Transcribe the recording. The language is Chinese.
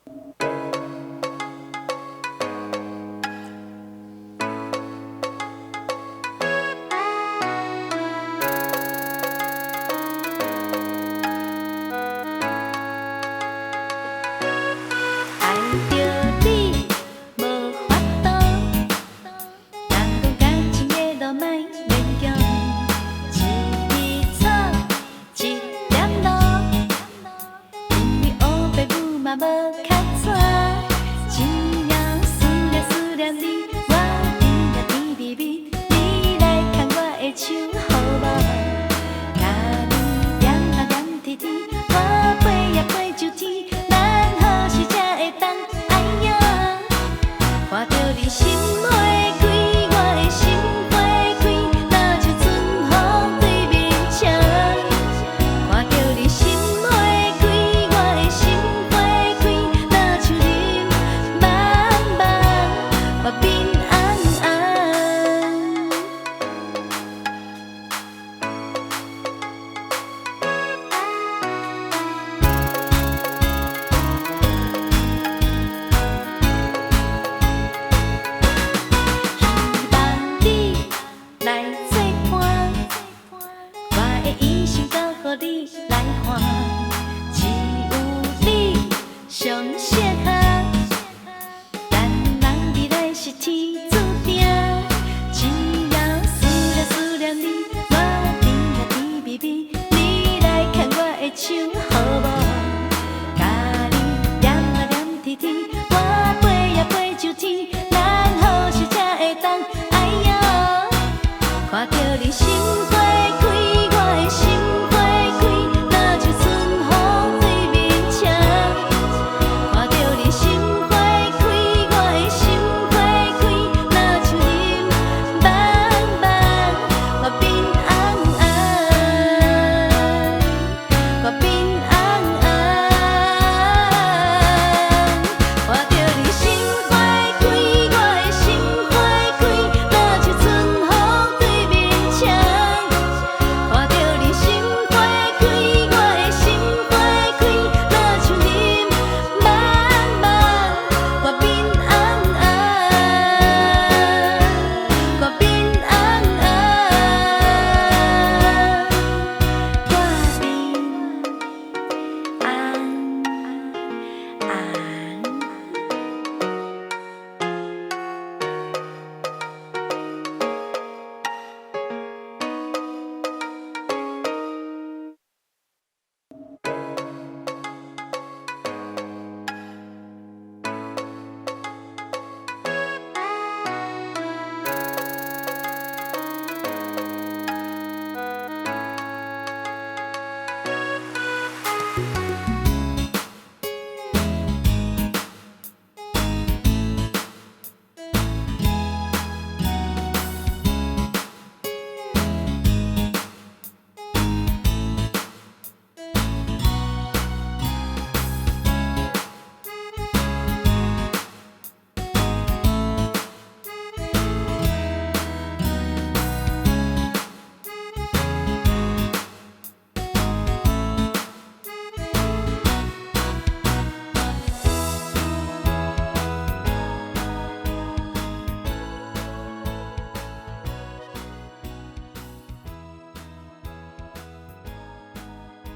爱着你无法度，人讲感情的路莫勉强，一枝草，一点露，因为黑白母嘛无较纸，真让思念你，我甜呀甜蜜蜜，你来牵我的手好无？甲你黏啊黏甜甜，我飞呀飞上天，咱何时才会当爱呀？看着你心花开，我的心花开，若像春风对面墙。看着你心花开，我的心花开，若像人茫茫，我平安安。希望你来作伴，我的一生交予你来看，只有你上